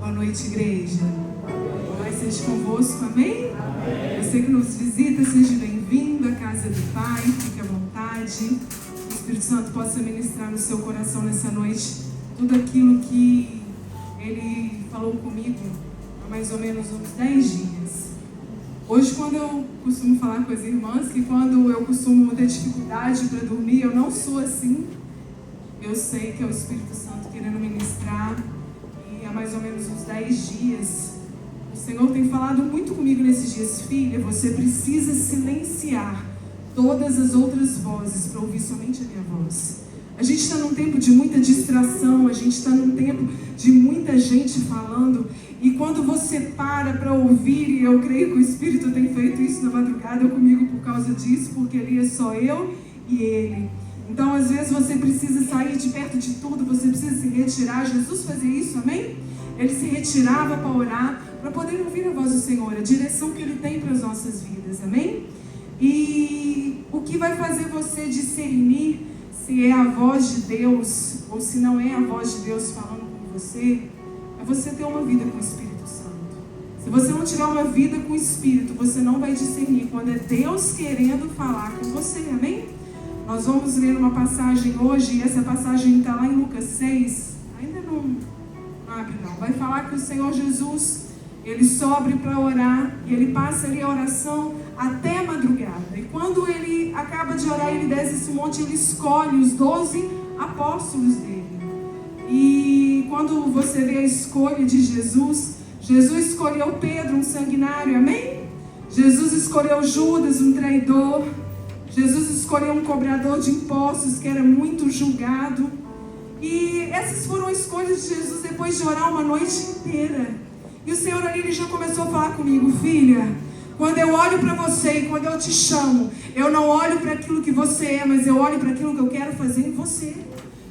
Boa noite, igreja. Paz seja convosco, amém? Amém? Você que nos visita, seja bem-vindo à casa do Pai, fique à vontade. Que o Espírito Santo possa ministrar no seu coração nessa noite tudo aquilo que Ele falou comigo há mais ou menos uns 10 dias. Hoje, quando eu costumo falar com as irmãs, que quando eu costumo ter dificuldade para dormir, eu não sou assim. Eu sei que é o Espírito Santo querendo ministrar. E há mais ou menos uns 10 dias, o Senhor tem falado muito comigo nesses dias. Filha, você precisa silenciar todas as outras vozes para ouvir somente a minha voz. A gente está num tempo de muita distração, a gente está num tempo de muita gente falando. E quando você para ouvir, e eu creio que o Espírito tem feito isso na madrugada comigo por causa disso, porque ali é só eu e Ele. Então, às vezes, você precisa sair de perto de tudo, você precisa se retirar. Jesus fazia isso, amém? Ele se retirava para orar, para poder ouvir a voz do Senhor, a direção que Ele tem para as nossas vidas, amém? E o que vai fazer você discernir se é a voz de Deus ou se não é a voz de Deus falando com você, é você ter uma vida com o Espírito Santo. Se você não tiver uma vida com o Espírito, você não vai discernir quando é Deus querendo falar com você, amém? Nós vamos ler uma passagem hoje, e essa passagem está lá em Lucas 6, ainda não abre não, vai falar que o Senhor Jesus, Ele sobe para orar, e Ele passa ali a oração até a madrugada, e quando Ele acaba de orar, Ele desce esse monte, Ele escolhe os 12 apóstolos dele, e quando você vê a escolha de Jesus, Jesus escolheu Pedro, um sanguinário, amém? Jesus escolheu Judas, um traidor. Jesus escolheu um cobrador de impostos que era muito julgado. E essas foram escolhas de Jesus depois de orar uma noite inteira. E o Senhor ali ele já começou a falar comigo: filha, quando eu olho para você e quando eu te chamo, eu não olho para aquilo que você é, mas eu olho para aquilo que eu quero fazer em você.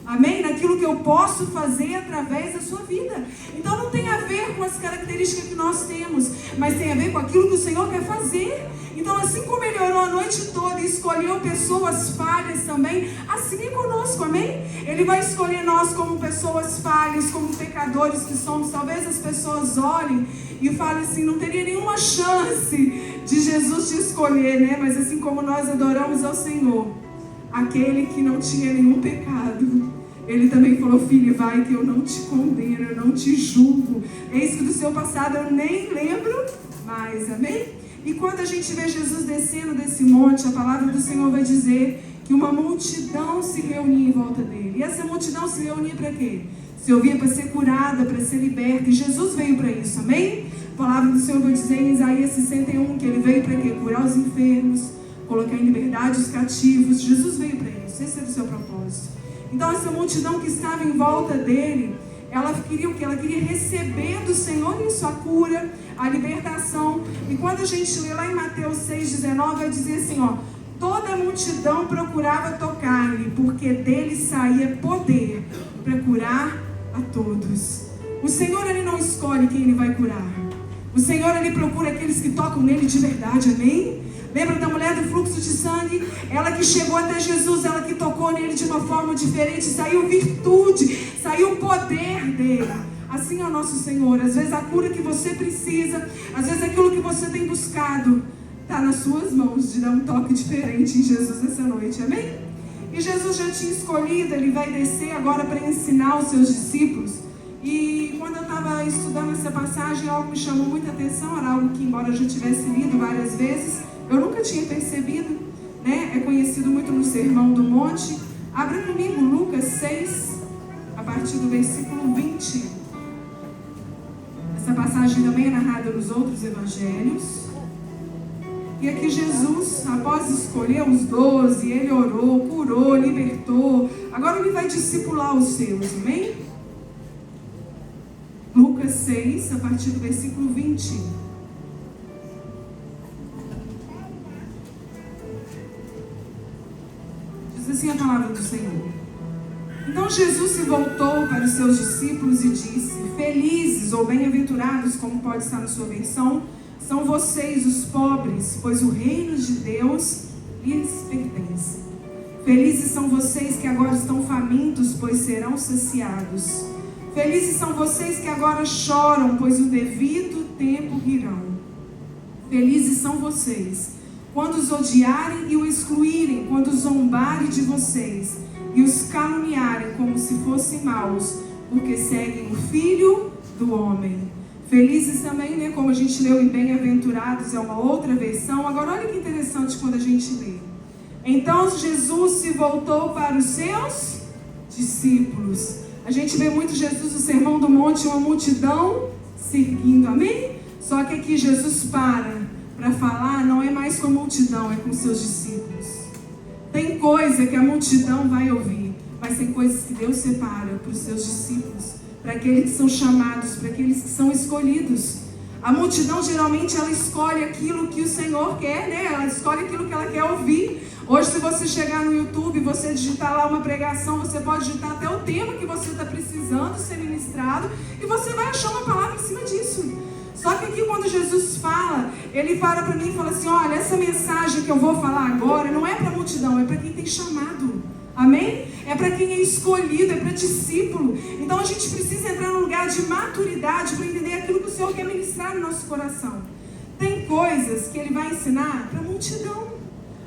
Amém? Naquilo que eu posso fazer através da sua vida. Então não tem a ver com as características que nós temos, mas tem a ver com aquilo que o Senhor quer fazer. Então, assim como Ele orou a noite toda e escolheu pessoas falhas também, assim é conosco, amém? Ele vai escolher nós como pessoas falhas, como pecadores que somos. Talvez as pessoas olhem e falem assim: não teria nenhuma chance de Jesus te escolher, né? Mas assim como nós adoramos ao Senhor, aquele que não tinha nenhum pecado, Ele também falou: filha, vai que eu não te condeno, eu não te julgo. Eis que do seu passado eu nem lembro mais, amém? E quando a gente vê Jesus descendo desse monte, a palavra do Senhor vai dizer que uma multidão se reunia em volta dele. E essa multidão se reunia para quê? Se ouvia para ser curada, para ser liberta. E Jesus veio para isso, amém? A palavra do Senhor vai dizer em Isaías 61 que Ele veio para quê? Curar os enfermos, colocar em liberdade os cativos. Jesus veio para isso, esse era o seu propósito. Então essa multidão que estava em volta dele, ela queria o quê? Ela queria receber do Senhor isso, a cura, a libertação. E quando a gente lê lá em Mateus 6,19, vai dizer assim, ó: toda a multidão procurava tocar-lhe, porque dele saía poder para curar a todos. O Senhor, Ele não escolhe quem Ele vai curar. O Senhor, Ele procura aqueles que tocam nele de verdade, amém? Lembra da mulher do fluxo de sangue? Ela que chegou até Jesus, ela que tocou nele de uma forma diferente, saiu virtude, saiu poder dele. Assim é o nosso Senhor. Às vezes a cura que você precisa, às vezes aquilo que você tem buscado, está nas suas mãos de dar um toque diferente em Jesus essa noite, amém? E Jesus já tinha escolhido, Ele vai descer agora para ensinar os seus discípulos. E quando eu estava estudando essa passagem, algo me chamou muita atenção, era algo que, embora eu já tivesse lido várias vezes, eu nunca tinha percebido, né? É conhecido muito no Sermão do Monte. Abra comigo Lucas 6, a partir do versículo 20. Essa passagem também é narrada nos outros evangelhos. E aqui Jesus, após escolher os 12, Ele orou, curou, libertou. Agora Ele vai discipular os seus, amém? Lucas 6, a partir do versículo 20. Assim a palavra do Senhor. Então Jesus se voltou para os seus discípulos e disse: felizes ou bem-aventurados, como pode estar na sua versão, são vocês os pobres, pois o reino de Deus lhes pertence. Felizes são vocês que agora estão famintos, pois serão saciados. Felizes são vocês que agora choram, pois o devido tempo virão. Felizes são vocês quando os odiarem e o excluírem, quando zombarem de vocês e os caluniarem como se fossem maus, porque seguem o Filho do Homem. Felizes também, né? Como a gente leu em Bem-aventurados, é uma outra versão. Agora olha que interessante quando a gente lê. Então Jesus se voltou para os seus discípulos. A gente vê muito Jesus no Sermão do Monte, uma multidão seguindo, amém? Só que aqui Jesus para falar, não é mais com a multidão, é com os seus discípulos. Tem coisa que a multidão vai ouvir, mas tem coisas que Deus separa para os seus discípulos, para aqueles que são chamados, para aqueles que são escolhidos. A multidão geralmente ela escolhe aquilo que o Senhor quer, né? Ela escolhe aquilo que ela quer ouvir. Hoje, se você chegar no YouTube, você digitar lá uma pregação, você pode digitar até o tema que você está precisando ser ministrado e você vai achar uma palavra em cima disso. Só que aqui quando Jesus fala, ele para mim e fala assim, olha, essa mensagem que eu vou falar agora não é para a multidão, é para quem tem chamado. Amém? É para quem é escolhido, é para discípulo. Então a gente precisa entrar num lugar de maturidade para entender aquilo que o Senhor quer ministrar no nosso coração. Tem coisas que Ele vai ensinar para a multidão,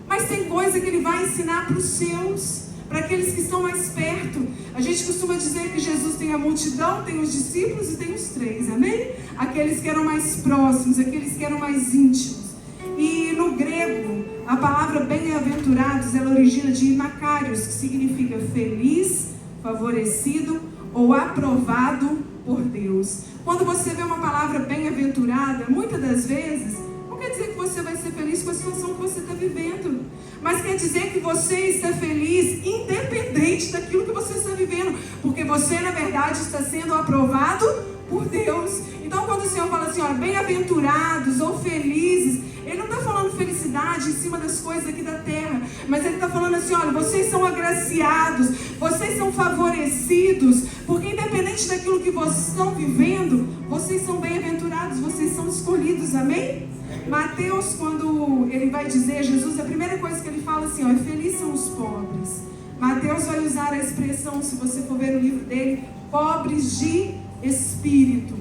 mas tem coisa que Ele vai ensinar para os seus, para aqueles que estão mais perto. A gente costuma dizer que Jesus tem a multidão, tem os discípulos e tem os três, amém? Aqueles que eram mais próximos, aqueles que eram mais íntimos. E no grego, a palavra bem-aventurados, ela origina de makarios, que significa feliz, favorecido ou aprovado por Deus. Quando você vê uma palavra bem-aventurada, muitas das vezes, não quer dizer que você vai ser feliz com a situação que você está vivendo, mas quer dizer que você está feliz independente daquilo que você está vivendo, porque você, na verdade, está sendo aprovado por Deus. Então, quando o Senhor fala assim, ó, bem-aventurados ou felizes, Ele não está falando felicidade em cima das coisas aqui da terra, mas Ele está falando assim, olha, vocês são agraciados, vocês são favorecidos, porque independente daquilo que vocês estão vivendo, vocês são bem-aventurados, vocês são escolhidos, amém? Mateus, quando ele vai dizer, Jesus, a primeira coisa que ele fala assim, ó, felizes são os pobres. Mateus vai usar a expressão, se você for ver no livro dele, pobres de espírito.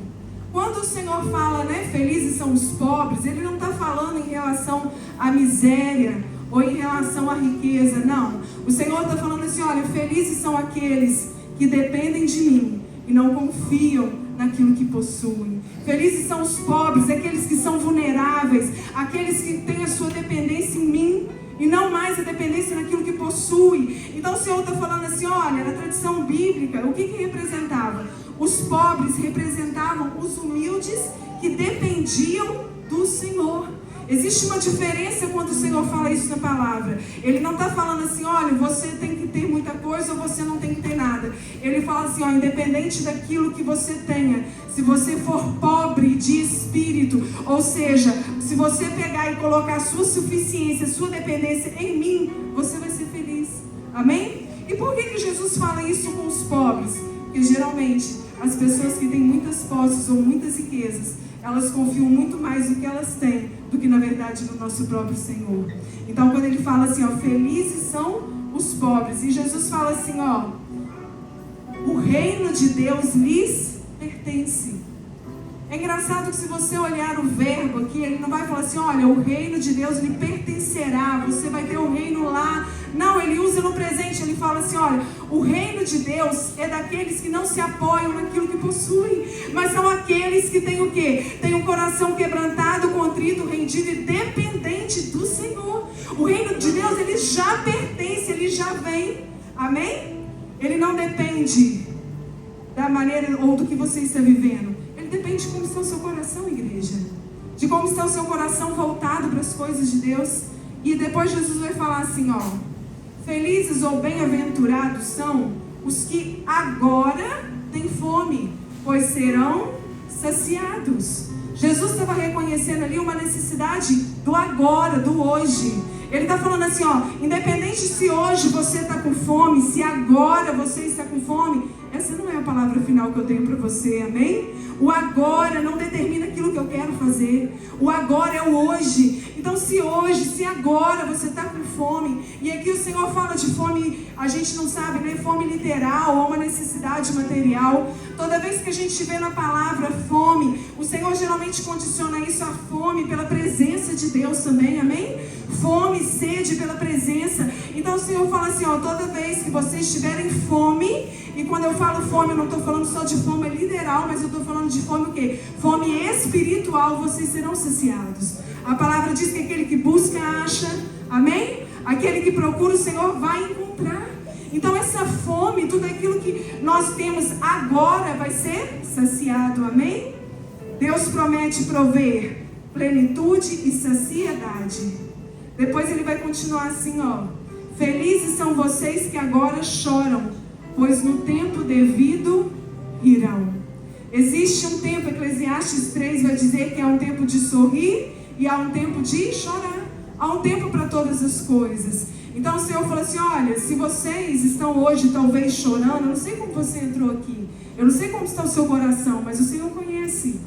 Quando o Senhor fala, né, felizes são os pobres, Ele não está falando em relação à miséria ou em relação à riqueza, não. O Senhor está falando assim, olha, felizes são aqueles que dependem de mim e não confiam naquilo que possuem. Felizes são os pobres, aqueles que são vulneráveis, aqueles que têm a sua dependência em mim e não mais a dependência naquilo que possui. Então o Senhor está falando assim, olha, na tradição bíblica, o que representava? Os pobres representavam os humildes que dependiam do Senhor. Existe uma diferença quando o Senhor fala isso na palavra. Ele não está falando assim, olha, você tem que ter muita coisa ou você não tem que ter nada. Ele fala assim, ó, independente daquilo que você tenha, se você for pobre de espírito, ou seja, se você pegar e colocar a sua suficiência, a sua dependência em mim, você vai ser feliz. Amém? E por que Jesus fala isso com os pobres? Porque geralmente as pessoas que têm muitas posses ou muitas riquezas, elas confiam muito mais no que elas têm do que na verdade no nosso próprio Senhor. Então quando ele fala assim, ó, felizes são os pobres, e Jesus fala assim, ó, o reino de Deus lhes pertence. É engraçado que se você olhar o verbo aqui, ele não vai falar assim, olha, o reino de Deus lhe pertencerá, você vai ter o reino lá. Não, ele usa no presente, ele fala assim, olha, o reino de Deus é daqueles que não se apoiam naquilo que possuem, mas são aqueles que têm o quê? Tem um coração quebrantado, contrito, rendido e dependente do Senhor. O reino de Deus, ele já pertence, ele já vem, amém? Ele não depende da maneira ou do que você está vivendo. Ele depende de como está o seu coração, igreja. De como está o seu coração voltado para as coisas de Deus. E depois Jesus vai falar assim, ó, felizes ou bem-aventurados são os que agora têm fome, pois serão saciados. Jesus estava reconhecendo ali uma necessidade do agora, do hoje. Ele está falando assim, ó, independente se hoje você está com fome, se agora você está com fome, é essa não é a palavra final que eu tenho para você, amém? O agora não determina aquilo que eu quero fazer. O agora é o hoje. Então se hoje, se agora você está com fome, e aqui o Senhor fala de fome, a gente não sabe, né? Fome literal ou uma necessidade material. Toda vez que a gente vê na palavra fome, o Senhor geralmente condiciona isso à fome pela presença de Deus também, amém? Fome, sede pela presença. Então o Senhor fala assim, ó, toda vez que vocês tiverem fome, e quando eu falo fome, eu não estou falando só de fome literal, mas eu estou falando de fome o quê? Fome espiritual, vocês serão saciados. A palavra diz que aquele que busca, acha, amém? Aquele que procura o Senhor vai encontrar. Então essa fome, tudo aquilo que nós temos agora vai ser saciado, amém? Deus promete prover plenitude e saciedade. Depois ele vai continuar assim, ó. Felizes são vocês que agora choram, pois no tempo devido irão. Existe um tempo, Eclesiastes 3 vai dizer que há um tempo de sorrir e há um tempo de chorar. Há um tempo para todas as coisas. Então o Senhor falou assim, olha, se vocês estão hoje talvez chorando, eu não sei como você entrou aqui, eu não sei como está o seu coração, mas o Senhor conhece.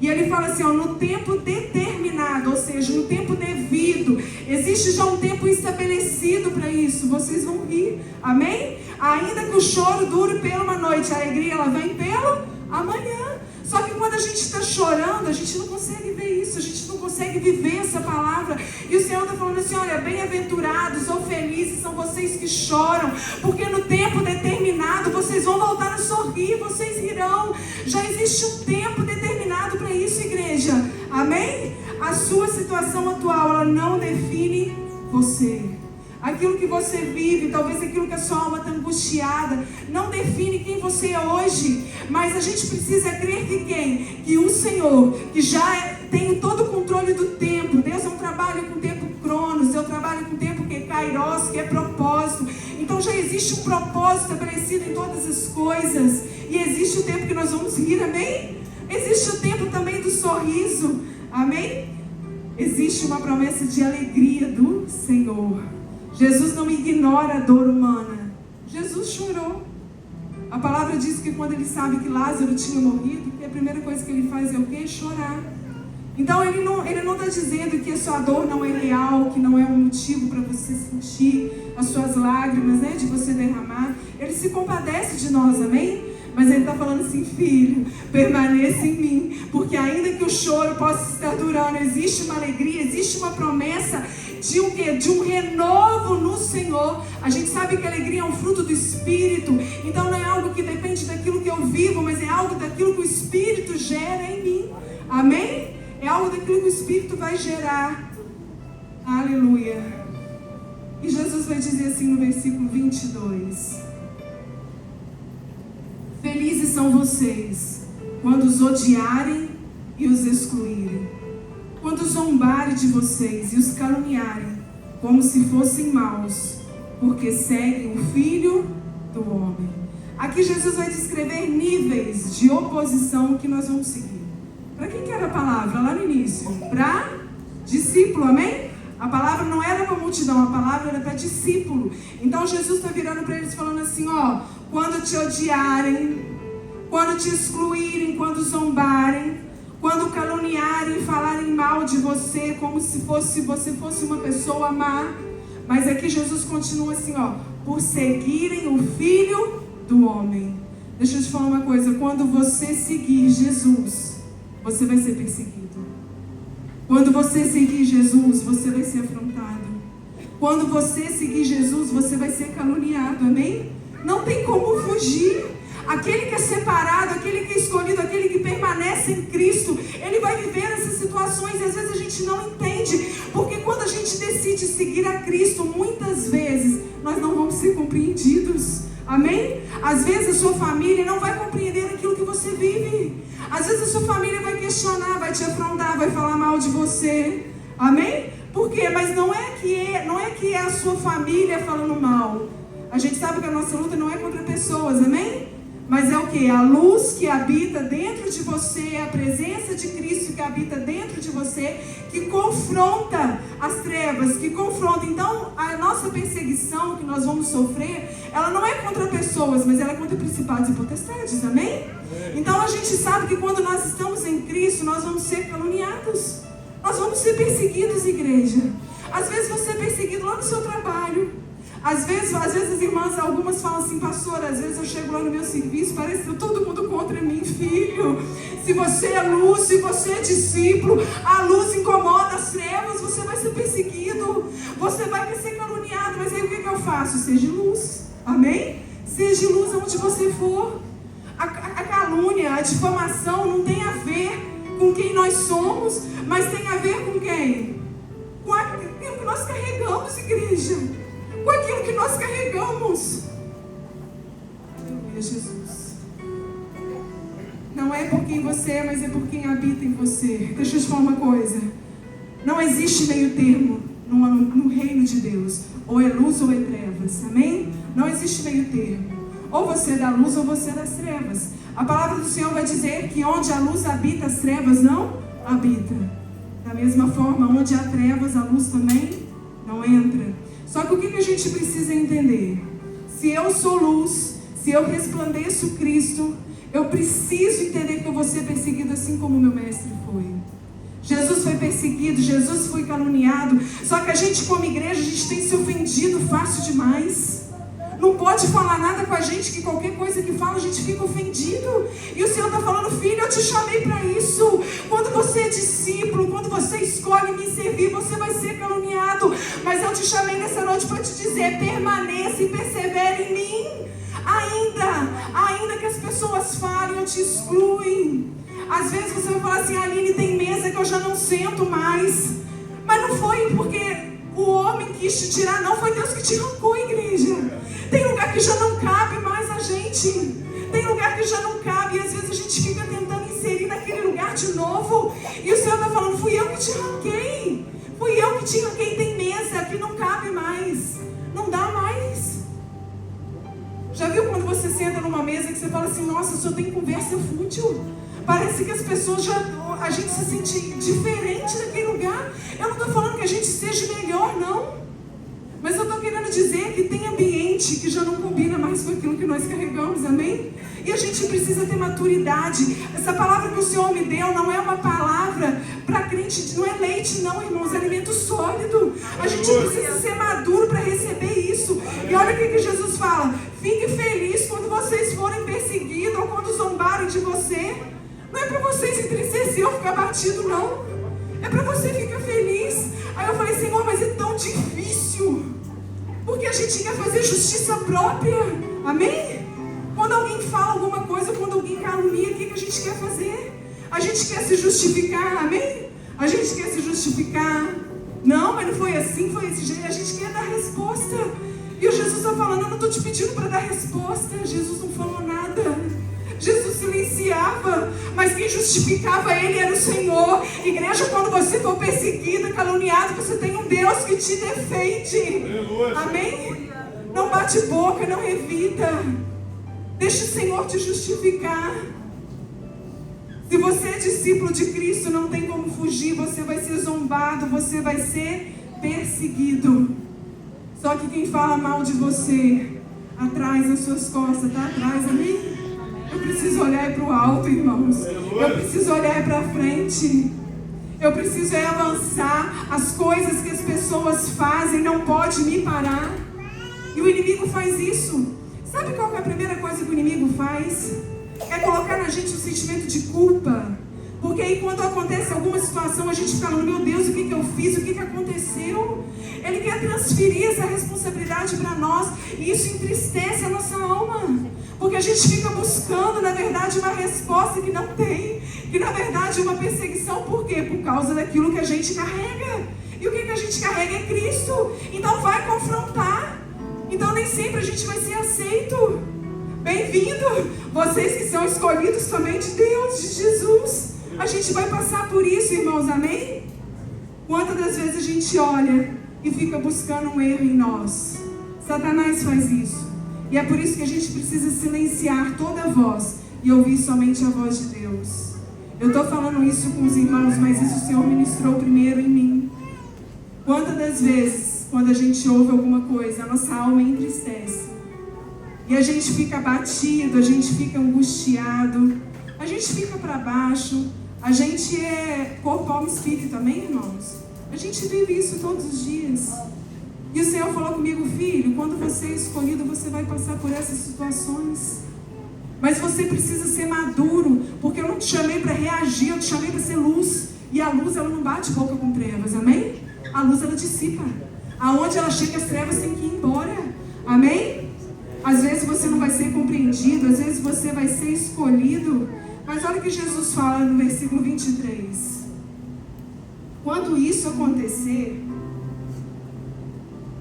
E ele fala assim, ó, no tempo determinado, ou seja, no tempo devido, existe já um tempo estabelecido para isso, vocês vão rir, amém? Ainda que o choro dure pela uma noite, a alegria ela vem pelo amanhã. Só que quando a gente está chorando, a gente não consegue ver isso, a gente não consegue viver essa palavra. E o Senhor está falando assim, olha, bem-aventurados ou felizes são vocês que choram, porque no tempo determinado vocês vão voltar a sorrir, vocês rirão. Já existe um tempo determinado para isso, igreja, amém? A sua situação atual, ela não define você. Aquilo que você vive, talvez aquilo que a sua alma está angustiada, não define quem você é hoje. Mas a gente precisa crer que quem? Que o Senhor, que já tem todo o controle do tempo. Deus não trabalha com tempo cronos, Deus trabalha com tempo que é kairos, que é propósito. Então já existe um propósito estabelecido em todas as coisas. E existe o tempo que nós vamos rir, amém? Existe o tempo também do sorriso, amém? Existe uma promessa de alegria do Senhor. Jesus não ignora a dor humana. Jesus chorou. A palavra diz que quando ele sabe que Lázaro tinha morrido, a primeira coisa que ele faz é o quê? Chorar. Então ele não está dizendo que a sua dor não é real, que não é um motivo para você sentir as suas lágrimas, né, de você derramar. Ele se compadece de nós, amém? Mas ele está falando assim, filho, permaneça em mim, porque ainda que o choro possa estar durando, existe uma alegria, existe uma promessa de um quê? De um renovo no Senhor. A gente sabe que a alegria é um fruto do Espírito, então não é algo que depende daquilo que eu vivo, mas é algo daquilo que o Espírito gera em mim, amém? É algo daquilo que o Espírito vai gerar, aleluia. E Jesus vai dizer assim no versículo 22, felizes são vocês quando os odiarem e os excluírem, quando zombarem de vocês e os caluniarem, como se fossem maus, porque seguem o Filho do Homem. Aqui Jesus vai descrever níveis de oposição que nós vamos seguir. Para quem que era a palavra lá no início? Para discípulo, amém? A palavra não era para multidão, a palavra era para discípulo. Então Jesus está virando para eles falando assim, ó, quando te odiarem, quando te excluírem, quando zombarem, quando caluniarem e falarem mal de você, como se você fosse uma pessoa má. Mas aqui Jesus continua assim, ó, por seguirem o Filho do Homem. Deixa eu te falar uma coisa, quando você seguir Jesus, você vai ser perseguido. Quando você seguir Jesus, você vai ser afrontado. Quando você seguir Jesus, você vai ser caluniado, amém? Não tem como fugir. Aquele que é separado, aquele que é escolhido, aquele que permanece em Cristo, ele vai viver essas situações e às vezes a gente não entende, porque quando a gente decide seguir a Cristo, muitas vezes nós não vamos ser compreendidos, amém? Às vezes a sua família não vai compreender aquilo que você vive, às vezes a sua família vai questionar, vai te afrontar, vai falar mal de você, amém? Por quê? Mas não é que é a sua família falando mal. A gente sabe que a nossa luta não é contra pessoas, amém? Mas é o que? A luz que habita dentro de você, a presença de Cristo que habita dentro de você, que confronta as trevas, que confronta. Então, a nossa perseguição que nós vamos sofrer, ela não é contra pessoas, mas ela é contra principados e potestades, amém? Então, a gente sabe que quando nós estamos em Cristo, nós vamos ser caluniados, nós vamos ser perseguidos, igreja. Às vezes você é perseguido lá no seu trabalho. Às vezes as irmãs, algumas falam assim: pastor, às vezes eu chego lá no meu serviço, parece que todo mundo contra mim. Filho, se você é luz, se você é discípulo, a luz incomoda as trevas, você vai ser perseguido, você vai ser caluniado. Mas aí o que eu faço? Seja luz, amém? Seja luz aonde você for. A calúnia, a difamação não tem a ver com quem nós somos, mas tem a ver com quem? Com aquilo que nós carregamos, igreja. Com aquilo que nós carregamos. Aleluia, Jesus. Não é por quem você é, mas é por quem habita em você. Deixa eu te falar uma coisa. Não existe meio termo no reino de Deus. Ou é luz ou é trevas. Amém? Não existe meio termo. Ou você é da luz ou você é das trevas. A palavra do Senhor vai dizer que onde a luz habita, as trevas não habitam. Da mesma forma, onde há trevas, a luz também não entra. Só que o que a gente precisa entender? Se eu sou luz, se eu resplandeço Cristo, eu preciso entender que eu vou ser perseguido assim como o meu mestre foi. Jesus foi perseguido, Jesus foi caluniado. Só que a gente, como igreja, a gente tem se ofendido fácil demais. Não pode falar nada com a gente, que qualquer coisa que fala a gente fica ofendido. E o Senhor está falando: filho, eu te chamei para isso. Quando você é discípulo, quando você escolhe me servir, você vai ser caluniado. Mas eu te chamei nessa noite para te dizer: permaneça e persevere em mim. Ainda que as pessoas falem, eu te excluem. Às vezes você vai falar assim: Aline, tem mesa que eu já não sento mais. Mas não foi porque o homem quis te tirar, não. Foi Deus que te arrancou, igreja. Tem lugar que já não cabe mais a gente. Tem lugar que já não cabe. E às vezes a gente fica tentando inserir naquele lugar de novo. E o Senhor está falando: fui eu que te arranquei. Fui eu que te arranquei. Tem mesa que não cabe mais. Não dá mais. Já viu quando você senta numa mesa que você fala assim: nossa, só tem conversa fútil. Parece que as pessoas a gente se sente diferente daquele lugar. Eu não estou falando que a gente seja melhor, não. Mas eu estou querendo dizer que tem ambiente que já não combina mais com aquilo que nós carregamos, amém? E a gente precisa ter maturidade. Essa palavra que o Senhor me deu não é uma palavra para crente, não é leite não, irmãos, é alimento sólido. A gente precisa ser maduro para receber isso. E olha o que Jesus fala: fique feliz quando vocês forem perseguidos ou quando zombarem de você. Não é para vocês entristecer ou ficar batido, não. É para você ficar feliz. Aí eu falei: Senhor, mas é tão difícil. Porque a gente quer fazer justiça própria. Amém? Quando alguém fala alguma coisa, quando alguém calunia, o que a gente quer fazer? A gente quer se justificar, amém? A gente quer se justificar. Não, mas não foi assim, foi desse jeito. A gente quer dar resposta. E o Jesus está falando: eu não estou te pedindo para dar resposta. Jesus não falou nada. Jesus silenciava, mas quem justificava ele era o Senhor. Igreja, quando você for perseguida, caluniado, você tem um Deus que te defende. Amém? Não bate boca, não evita. Deixa o Senhor te justificar. Se você é discípulo de Cristo, não tem como fugir. Você vai ser zombado, você vai ser perseguido. Só que quem fala mal de você, atrás das suas costas, está atrás, amém? Eu preciso olhar para o alto, irmãos. Eu preciso olhar para frente. Eu preciso avançar. As coisas que as pessoas fazem não pode me parar. E o inimigo faz isso. Sabe qual que é a primeira coisa que o inimigo faz? É colocar na gente um sentimento de culpa. Porque aí quando acontece alguma situação, a gente fica falando: meu Deus, o que eu fiz? O que aconteceu? Ele quer transferir essa responsabilidade para nós. E isso entristece a nossa alma. Porque a gente fica buscando, na verdade, uma resposta que não tem. Que na verdade é uma perseguição. Por quê? Por causa daquilo que a gente carrega. E o que a gente carrega é Cristo. Então vai confrontar. Então nem sempre a gente vai ser aceito. Bem-vindo, vocês que são escolhidos somente de Deus, de Jesus. A gente vai passar por isso, irmãos, amém? Quantas das vezes a gente olha e fica buscando um erro em nós? Satanás faz isso. E é por isso que a gente precisa silenciar toda a voz e ouvir somente a voz de Deus. Eu estou falando isso com os irmãos, mas isso o Senhor ministrou primeiro em mim. Quantas das vezes, quando a gente ouve alguma coisa, a nossa alma entristece. E a gente fica abatido, a gente fica angustiado, a gente fica para baixo. A gente é corpo, alma e espírito, amém, irmãos? A gente vive isso todos os dias. E o Senhor falou comigo, filho, quando você é escolhido, você vai passar por essas situações. Mas você precisa ser maduro, porque eu não te chamei para reagir, eu te chamei para ser luz. E a luz, ela não bate boca com trevas, amém? A luz, ela dissipa. Aonde ela chega, as trevas têm que ir embora, amém? Às vezes você não vai ser compreendido, às vezes você vai ser escolhido. Mas olha o que Jesus fala no versículo 23. Quando isso acontecer,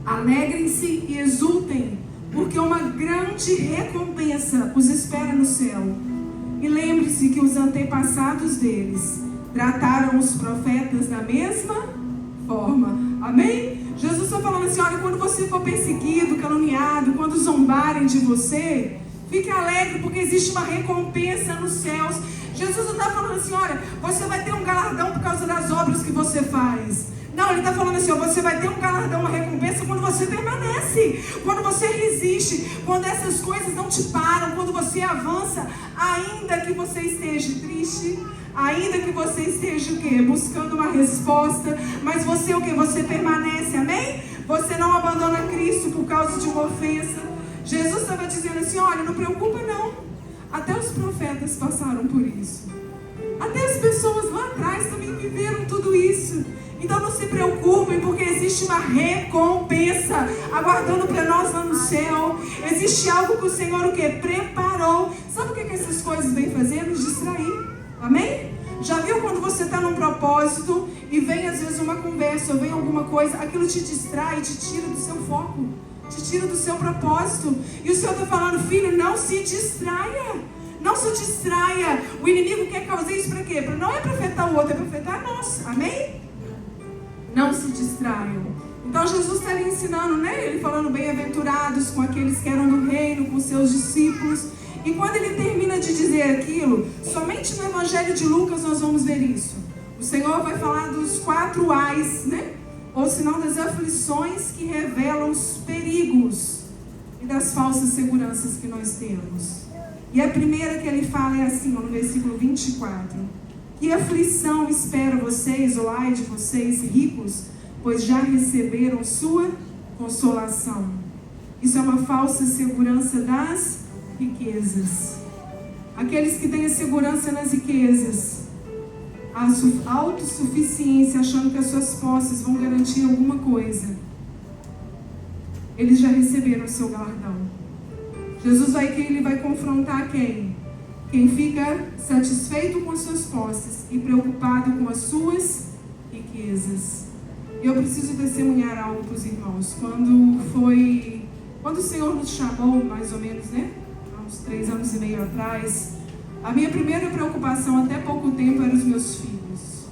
alegrem-se e exultem, porque uma grande recompensa os espera no céu. E lembre-se que os antepassados deles trataram os profetas da mesma forma. Amém? Jesus está falando assim, olha, quando você for perseguido, caluniado, quando zombarem de você, fique alegre, porque existe uma recompensa nos céus. Jesus não está falando assim, olha, você vai ter um galardão por causa das obras que você faz. Não, ele está falando assim, ó, você vai ter um galardão, uma recompensa quando você permanece, quando você resiste, quando essas coisas não te param, quando você avança, ainda que você esteja triste, ainda que você esteja o quê? Buscando uma resposta, mas você o quê? Você permanece, amém? Você não abandona Cristo por causa de uma ofensa. Jesus estava dizendo assim, olha, não preocupa não, até os profetas passaram por isso, até as pessoas lá atrás também viveram tudo isso. Então não se preocupem, porque existe uma recompensa aguardando para nós lá no céu. Existe algo que o Senhor o quê? Preparou. Sabe o que essas coisas vêm fazer? Nos distrair. Amém? Já viu quando você está num propósito e vem às vezes uma conversa ou vem alguma coisa, aquilo te distrai, te tira do seu foco, te tira do seu propósito. E o Senhor está falando, filho, não se distraia. Não se distraia. O inimigo quer causar isso para quê? Não é para afetar o outro, é para afetar nós. Amém? Não se distraiam. Então Jesus está lhe ensinando, né? Ele falando bem-aventurados com aqueles que eram do reino, com seus discípulos. E quando ele termina de dizer aquilo, somente no Evangelho de Lucas nós vamos ver isso. O Senhor vai falar dos 4 ais, né? Ou senão das aflições que revelam os perigos e das falsas seguranças que nós temos. E a primeira que ele fala é assim, no versículo 24. Que aflição espera vocês, ou ai de vocês, ricos, pois já receberam sua consolação. Isso é uma falsa segurança das riquezas. Aqueles que têm a segurança nas riquezas, a autossuficiência, achando que as suas posses vão garantir alguma coisa, eles já receberam o seu galardão. Jesus ele vai confrontar quem? Quem fica satisfeito com as suas posses e preocupado com as suas riquezas. Eu preciso testemunhar algo para os irmãos. Quando o Senhor nos chamou, mais ou menos, né? Há uns 3 anos e meio atrás, a minha primeira preocupação até pouco tempo eram os meus filhos.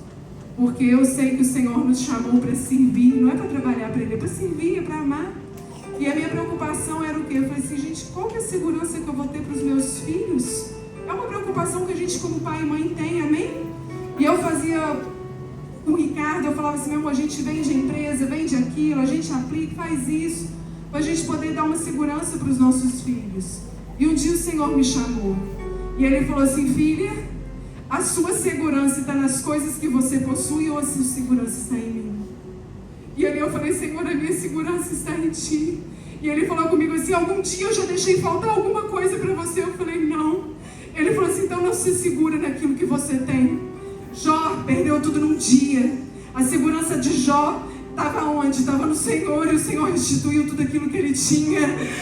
Porque eu sei que o Senhor nos chamou para servir, não é para trabalhar para Ele, é para servir, é para amar. E a minha preocupação era o quê? Eu falei assim, gente, qual que é a segurança que eu vou ter para os meus filhos? É uma preocupação que a gente como pai e mãe tem, amém? E eu fazia com o Ricardo, eu falava assim, meu amor, a gente vende a empresa, vende aquilo, a gente aplica, faz isso, para a gente poder dar uma segurança para os nossos filhos. E um dia o Senhor me chamou, e Ele falou assim, filha, a sua segurança está nas coisas que você possui ou a sua segurança está em mim? E ali eu falei, Senhor, a minha segurança está em Ti. E Ele falou comigo assim, algum dia eu já deixei faltar alguma coisa para você? Eu falei, não. Ele falou assim, então não se segura naquilo que você tem. Jó perdeu tudo num dia. A segurança de Jó estava onde? Estava no Senhor, e o Senhor restituiu tudo aquilo que ele tinha.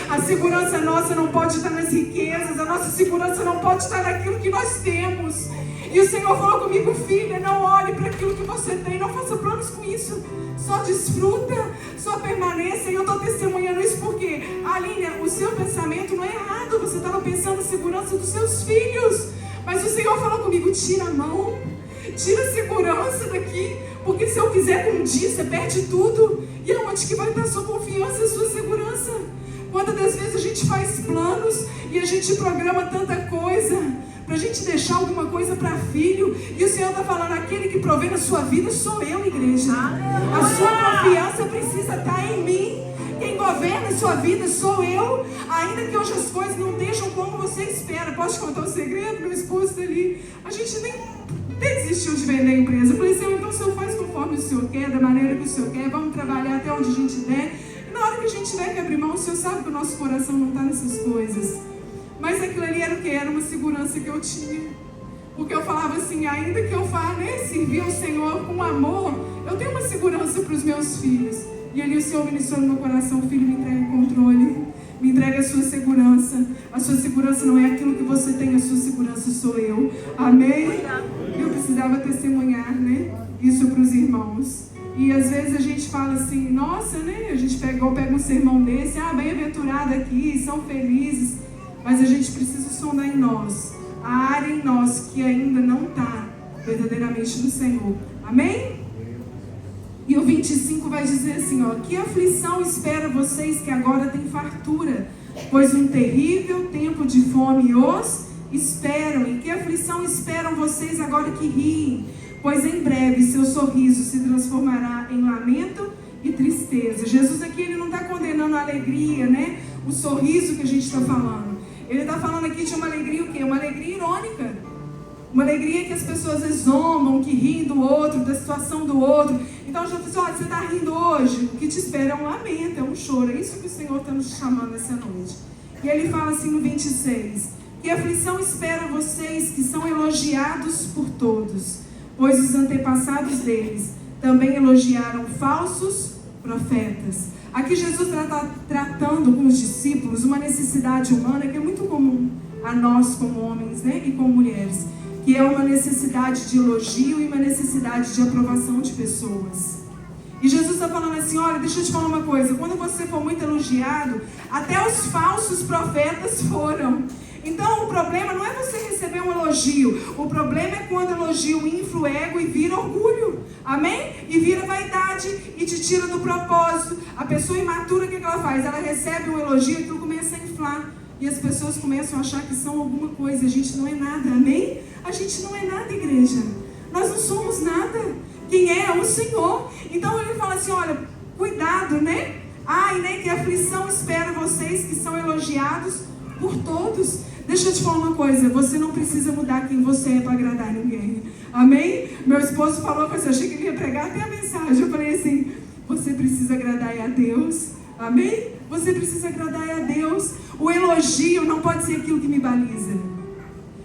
A segurança nossa não pode estar nas riquezas, a nossa segurança não pode estar naquilo que nós temos. E o Senhor falou comigo, filha, não olhe para aquilo que você tem, não faça planos com isso. Só desfruta, só permaneça. E eu estou testemunhando isso porque, Aline, o seu pensamento não é errado. Você estava pensando na segurança dos seus filhos. Mas o Senhor falou comigo, tira a mão, tira a segurança daqui. Porque se eu quiser com um dia, você perde tudo. E aonde que vai estar a sua confiança e a sua segurança? Quantas das vezes a gente faz planos e a gente programa tanta coisa, para a gente deixar alguma coisa para filho. E o Senhor está falando, aquele que provê na sua vida sou eu, igreja. A sua confiança precisa estar em mim. Quem governa a sua vida sou eu. Ainda que hoje as coisas não estejam como você espera. Posso te contar um segredo? Meu esposo está ali. A gente nem desistiu de vender a empresa. Eu falei, Senhor, então o Senhor faz conforme o Senhor quer, da maneira que o Senhor quer. Vamos trabalhar até onde a gente der. E na hora que a gente tiver que abrir mão, o Senhor sabe que o nosso coração não está nessas coisas. Mas aquilo ali era o que? Era uma segurança que eu tinha. Porque eu falava assim, ainda que eu vá, né, servir ao Senhor com amor, eu tenho uma segurança para os meus filhos. E ali o Senhor ministrou no meu coração, filho, me entrega o controle, me entrega a sua segurança. A sua segurança não é aquilo que você tem, a sua segurança sou eu. Amém? Eu precisava testemunhar, né, isso para os irmãos. E às vezes a gente fala assim, nossa, né, a gente pega um sermão desse, bem-aventurado aqui, são felizes. Mas a gente precisa sondar em nós, a área em nós que ainda não está verdadeiramente no Senhor. Amém? E o 25 vai dizer assim, que aflição espera vocês que agora têm fartura, pois um terrível tempo de fome os esperam. E que aflição esperam vocês agora que riem, pois em breve seu sorriso se transformará em lamento e tristeza. Jesus aqui, ele não está condenando a alegria, né? O sorriso que a gente está falando. Ele está falando aqui de uma alegria o quê? Uma alegria irônica. Uma alegria que as pessoas zombam, que riem do outro, da situação do outro. Então eu já disse, olha, você está rindo hoje? O que te espera é um lamento, é um choro. É isso que o Senhor está nos chamando essa noite. E ele fala assim no 26. Que aflição espera vocês que são elogiados por todos, pois os antepassados deles também elogiaram falsos profetas. Aqui Jesus está tratando com os discípulos uma necessidade humana que é muito comum a nós como homens, né, e como mulheres, que é uma necessidade de elogio e uma necessidade de aprovação de pessoas. E Jesus está falando assim, olha, deixa eu te falar uma coisa, quando você for muito elogiado, até os falsos profetas foram. Então o problema não é você receber um elogio, o problema é quando o elogio infla o ego e vira orgulho, amém? E vira vaidade e te tira do propósito. A pessoa imatura, o que ela faz? Ela recebe um elogio e aquilo começa a inflar. E as pessoas começam a achar que são alguma coisa. A gente não é nada, amém? A gente não é nada, igreja. Nós não somos nada. Quem é? É o Senhor. Então ele fala assim, olha, cuidado, né? Né, que aflição espera vocês que são elogiados por todos. Deixa eu te falar uma coisa, você não precisa mudar quem você é para agradar ninguém. Amém? Meu esposo falou que eu achei que ele ia pregar até a mensagem. Eu falei assim, você precisa agradar a Deus. Amém? Você precisa agradar a Deus. O elogio não pode ser aquilo que me baliza.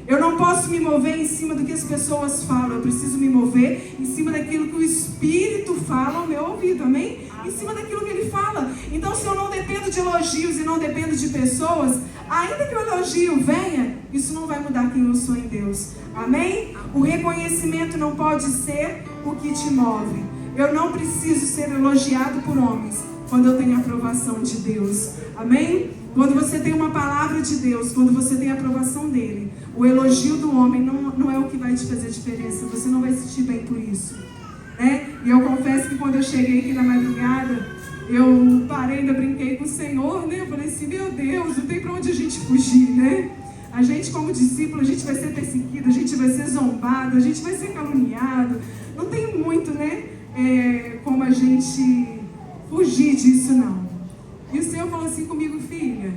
Eu não posso me mover em cima do que as pessoas falam. Eu preciso me mover em cima daquilo que o Espírito fala ao meu ouvido. Amém? Em cima daquilo que ele fala. Então, se eu não dependo de elogios e não dependo de pessoas, ainda que o elogio venha, isso não vai mudar quem eu sou em Deus. Amém? O reconhecimento não pode ser o que te move. Eu não preciso ser elogiado por homens quando eu tenho a aprovação de Deus. Amém? Quando você tem uma palavra de Deus, quando você tem a aprovação dele, o elogio do homem não é o que vai te fazer diferença. Você não vai se sentir bem por isso, né? E eu confesso que quando eu cheguei aqui na madrugada, eu parei, ainda brinquei com o Senhor, né? Eu falei assim, meu Deus, não tem para onde a gente fugir, né? A gente como discípulo, a gente vai ser perseguido, a gente vai ser zombado, a gente vai ser caluniado. Não tem muito, né? Como a gente fugir disso, não. E o Senhor falou assim comigo, filha,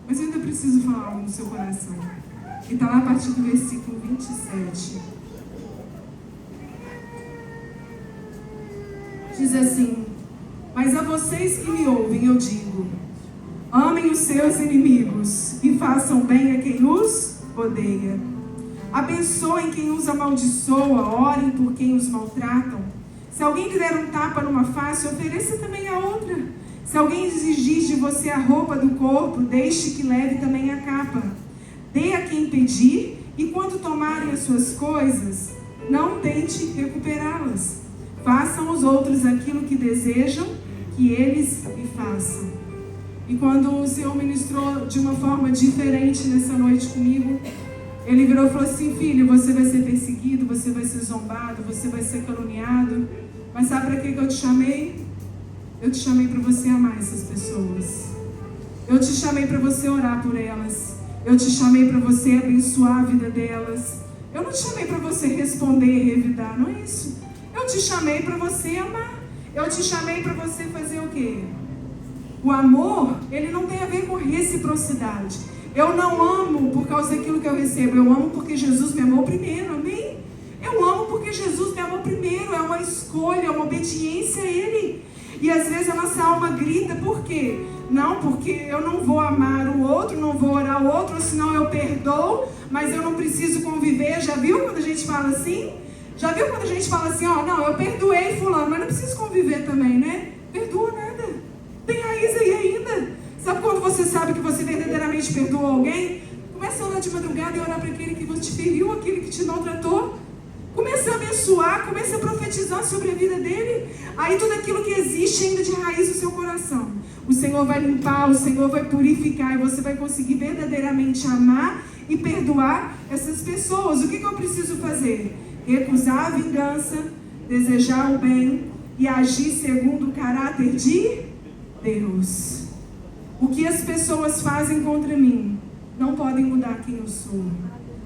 mas eu ainda preciso falar algo no seu coração. E está lá a partir do versículo 27. Diz assim, mas a vocês que me ouvem eu digo, amem os seus inimigos e façam bem a quem os odeia. Abençoem quem os amaldiçoa, orem por quem os maltratam. Se alguém lhe der um tapa numa face, ofereça também a outra. Se alguém exigir de você a roupa do corpo, deixe que leve também a capa. Dê a quem pedir, e quando tomarem as suas coisas, não tente recuperá-las. Façam aos outros aquilo que desejam que eles lhe façam. E quando o Senhor ministrou de uma forma diferente nessa noite comigo, Ele virou e falou assim, filho, você vai ser perseguido, você vai ser zombado, você vai ser caluniado. Mas sabe para que eu te chamei? Eu te chamei para você amar essas pessoas. Eu te chamei para você orar por elas. Eu te chamei para você abençoar a vida delas. Eu não te chamei para você responder e revidar, não é isso. Eu te chamei para você amar. Eu te chamei para você fazer o quê? O amor, ele não tem a ver com reciprocidade. Eu não amo por causa daquilo que eu recebo. Eu amo porque Jesus me amou primeiro, amém? Eu amo porque Jesus me amou primeiro. É uma escolha, é uma obediência a Ele. E às vezes a nossa alma grita, por quê? Não, porque eu não vou amar o outro, não vou orar o outro, senão eu perdoo, mas eu não preciso conviver. Já viu quando a gente fala assim? Já viu quando a gente fala assim, ó, não, eu perdoei fulano, mas não preciso conviver também, né? Perdoa nada. Tem raiz aí ainda. Sabe quando você sabe que você verdadeiramente perdoou alguém? Comece a orar de madrugada e orar para aquele que te feriu, aquele que te maltratou. Comece a abençoar, comece a profetizar sobre a vida dele. Aí tudo aquilo que existe ainda de raiz no seu coração, o Senhor vai limpar, o Senhor vai purificar, e você vai conseguir verdadeiramente amar e perdoar essas pessoas. O que eu preciso fazer? Recusar a vingança, desejar o bem e agir segundo o caráter de Deus. O que as pessoas fazem contra mim não podem mudar quem eu sou.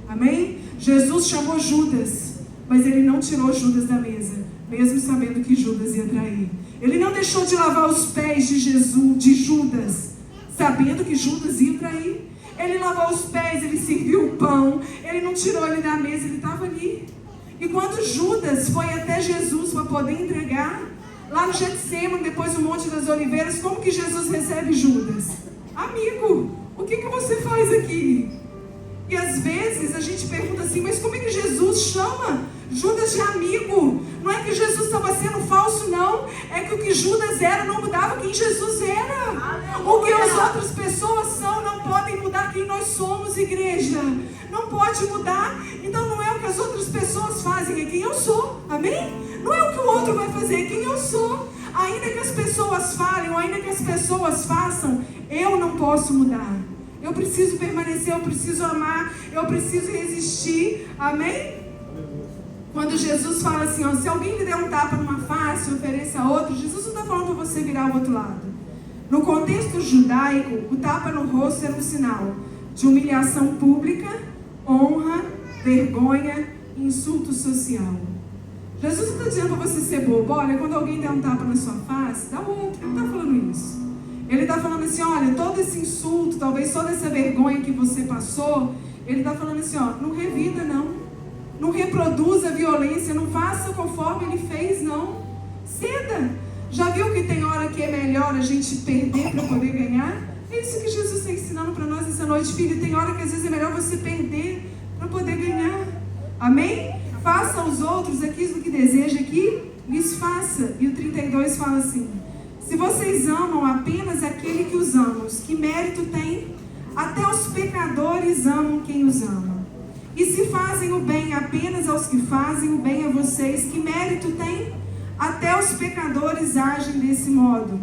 Amém? Jesus chamou Judas, mas ele não tirou Judas da mesa, mesmo sabendo que Judas ia trair. Ele não deixou de lavar os pés de Judas, sabendo que Judas ia trair. Ele lavou os pés, ele serviu o pão, ele não tirou ele da mesa, ele estava ali. E quando Judas foi até Jesus para poder entregar, lá no Getsêmani, depois do Monte das Oliveiras, como que Jesus recebe Judas? Amigo, o que você faz aqui? E às vezes a gente pergunta assim, mas como é que Jesus chama Judas de amigo? Não é que Jesus estava sendo falso, não. É que o que Judas era não mudava quem Jesus era. O que as outras pessoas são não podem mudar quem nós somos, igreja. Não pode mudar. Então não é o que as outras pessoas fazem, é quem eu sou. Amém? Não é o que o outro vai fazer, é quem eu sou. Ainda que as pessoas falem, ou ainda que as pessoas façam, eu não posso mudar. Eu preciso permanecer, eu preciso amar, eu preciso resistir. Amém? Quando Jesus fala assim, ó, se alguém lhe der um tapa numa face, ofereça a outro, Jesus não está falando para você virar o outro lado. No contexto judaico, o tapa no rosto era um sinal de humilhação pública, honra, vergonha e insulto social. Jesus não está dizendo para você ser bobo. Olha, quando alguém der um tapa na sua face, dá outro. Ele não está falando isso. Ele está falando assim, olha, todo esse insulto, talvez toda essa vergonha que você passou, ele está falando assim, ó, não revida não. Não reproduza a violência, não faça conforme ele fez, não. Ceda. Já viu que tem hora que é melhor a gente perder para poder ganhar? É isso que Jesus está ensinando para nós essa noite, filho. Tem hora que às vezes é melhor você perder para poder ganhar. Amém? Faça aos outros aquilo que deseja que lhes faça. E o 32 fala assim, se vocês amam apenas aquele que os ama, que mérito tem? Até os pecadores amam quem os ama. E se fazem o bem apenas aos que fazem o bem a vocês, que mérito tem? Até os pecadores agem desse modo.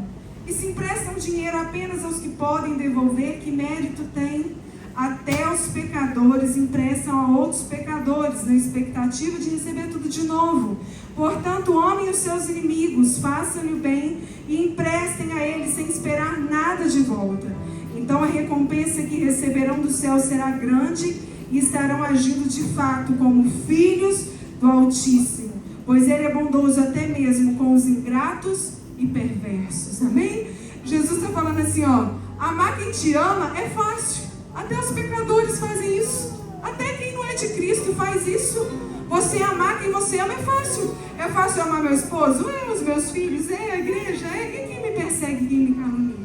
E se emprestam dinheiro apenas aos que podem devolver, que mérito tem? Até os pecadores emprestam a outros pecadores, na expectativa de receber tudo de novo. Portanto, amem os seus inimigos, façam-lhe o bem e emprestem a eles sem esperar nada de volta. Então a recompensa que receberão do céu será grande e estarão agindo de fato como filhos do Altíssimo, pois Ele é bondoso até mesmo com os ingratos e perversos. Amém? Jesus está falando assim, ó, amar quem te ama é fácil. Até os pecadores fazem isso. Até quem não é de Cristo faz isso. Você amar quem você ama é fácil. É fácil amar meu esposo? É, os meus filhos? É, a igreja? É, quem me persegue, quem me calunia?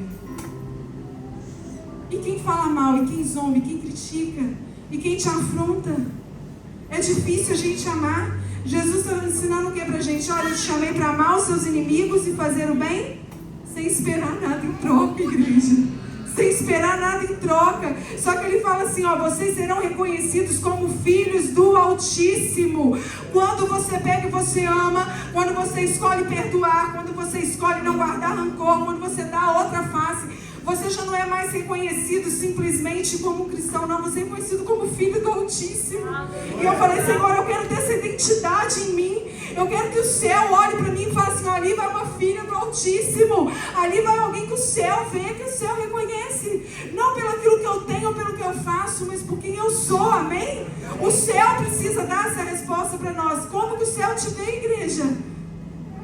E quem fala mal, e quem zomba, e quem critica, e quem te afronta? É difícil a gente amar. Jesus está ensinando o que pra gente? Olha, eu te chamei para amar os seus inimigos e fazer o bem sem esperar nada em troca, igreja. Sem esperar nada em troca. Só que ele fala assim, ó, vocês serão reconhecidos como filhos do Altíssimo. Quando você pega e você ama, quando você escolhe perdoar, quando você escolhe não guardar rancor, quando você dá a outra face, você já não é mais reconhecido simplesmente como um cristão, não. Você é reconhecido como filho do Altíssimo. E eu falei, Senhor, eu quero ter essa identidade em mim. Eu quero que o céu olhe para mim e fale assim: ali vai uma filha do Altíssimo, ali vai alguém que o céu vê, que o céu reconhece, não pelo aquilo que eu tenho ou pelo que eu faço, mas por quem eu sou, amém? O céu precisa dar essa resposta para nós. Como que o céu te vê, igreja?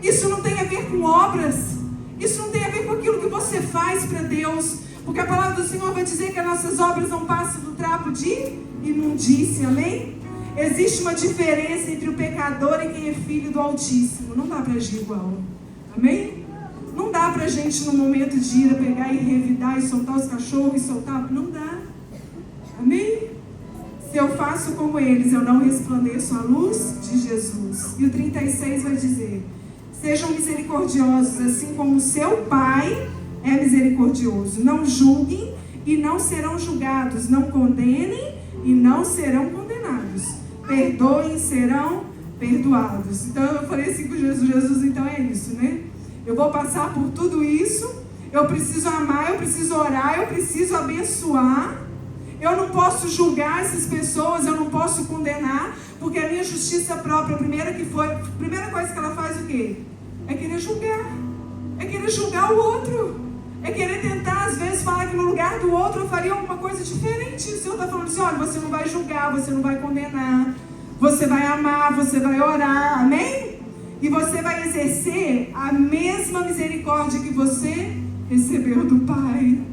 Isso não tem a ver com obras, isso não tem a ver com aquilo que você faz para Deus, porque a palavra do Senhor vai dizer que as nossas obras não passam do trapo de imundícia, amém? Existe uma diferença entre o pecador e quem é filho do Altíssimo. Não dá para agir igual, amém? Não dá para a gente no momento de ira pegar e revidar e soltar os cachorros e soltar, não dá, amém? Se eu faço como eles, eu não resplandeço a luz de Jesus. E o 36 vai dizer: sejam misericordiosos, assim como o seu Pai é misericordioso. Não julguem e não serão julgados. Não condenem e não serão condenados. Perdoem e serão perdoados. Então eu falei assim com Jesus: Jesus, então é isso, né? Eu vou passar por tudo isso. Eu preciso amar, eu preciso orar, eu preciso abençoar. Eu não posso julgar essas pessoas, eu não posso condenar, porque a minha justiça própria, a primeira coisa que ela faz o quê? É querer julgar. É querer julgar o outro. É querer tentar, às vezes, falar que no lugar do outro eu faria alguma coisa diferente. O Senhor está falando assim: olha, você não vai julgar, você não vai condenar, você vai amar, você vai orar, amém? E você vai exercer a mesma misericórdia que você recebeu do Pai.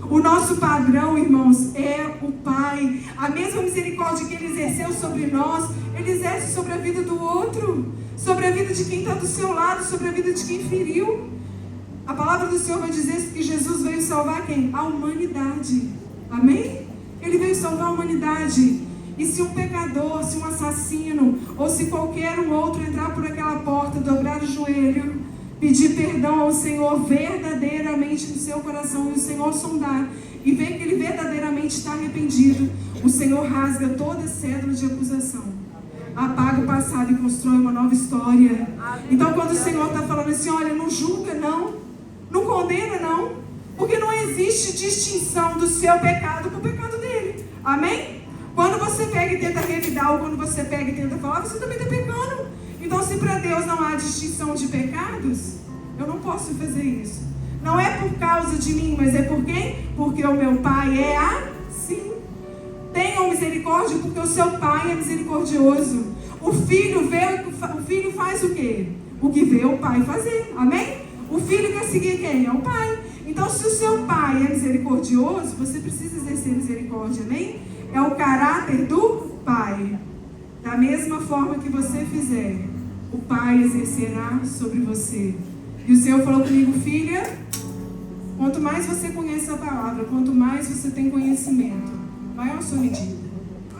O nosso padrão, irmãos, é o Pai. A mesma misericórdia que Ele exerceu sobre nós, Ele exerce sobre a vida do outro, sobre a vida de quem está do seu lado, sobre a vida de quem feriu. A palavra do Senhor vai dizer que Jesus veio salvar quem? A humanidade. Amém? Ele veio salvar a humanidade. E se um pecador, se um assassino, ou se qualquer um outro entrar por aquela porta, dobrar o joelho, pedir perdão ao Senhor verdadeiramente no seu coração, e o Senhor sondar e ver que ele verdadeiramente está arrependido, o Senhor rasga toda a cédula de acusação, apaga o passado e constrói uma nova história. Então quando o Senhor está falando assim: olha, não julga não, não condena não, porque não existe distinção do seu pecado com o pecado dele, amém? Quando você pega e tenta revidar, ou quando você pega e tenta falar, você também está pecando. Então, se para Deus não há distinção de pecados, eu não posso fazer isso. Não é por causa de mim, mas é por quem? Porque o meu Pai é assim. Tenham misericórdia, porque o seu Pai é misericordioso. O filho faz o quê? O que vê o Pai fazer, amém? O filho quer seguir quem? É o Pai. Então, se o seu Pai é misericordioso, você precisa exercer misericórdia, amém? É o caráter do Pai. Da mesma forma que você fizer, o Pai exercerá sobre você. E o Senhor falou comigo: filha, quanto mais você conhece a palavra, quanto mais você tem conhecimento, maior a sua medida.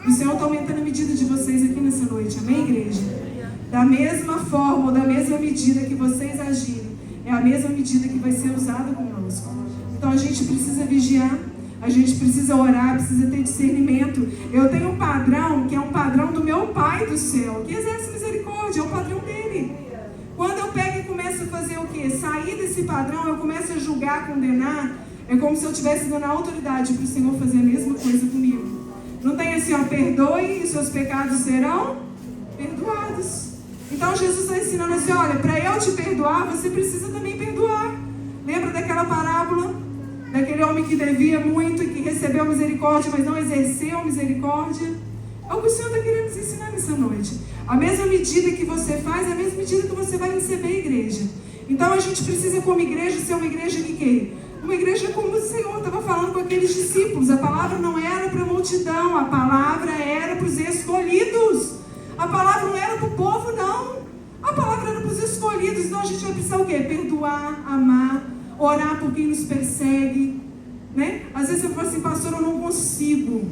E o Senhor está aumentando a medida de vocês aqui nessa noite, amém, igreja? Da mesma forma, ou da mesma medida que vocês agirem, é a mesma medida que vai ser usada conosco. Então a gente precisa vigiar, a gente precisa orar, precisa ter discernimento. Eu tenho um padrão que é um padrão do meu Pai do céu, que exerce misericórdia, é o padrão dele. Quando eu pego e começo a fazer o quê? Sair desse padrão, eu começo a julgar, condenar, é como se eu estivesse dando autoridade para o Senhor fazer a mesma coisa comigo. Não tem assim, ó, perdoe e seus pecados serão perdoados. Então Jesus está ensinando assim: olha, para eu te perdoar, você precisa também perdoar. Lembra daquela parábola? Daquele homem que devia muito e que recebeu misericórdia, mas não exerceu misericórdia. É o que o Senhor está querendo nos ensinar nessa noite. A mesma medida que você faz, é a mesma medida que você vai receber, igreja. Então a gente precisa, como igreja, ser uma igreja que quê? Uma igreja como o Senhor estava falando com aqueles discípulos. A palavra não era para a multidão, a palavra era para os escolhidos. A palavra não era para o povo, não. A palavra era para os escolhidos. Então a gente vai precisar o quê? Perdoar, amar, orar por quem nos persegue, né? Às vezes eu falo assim: pastor, eu não consigo.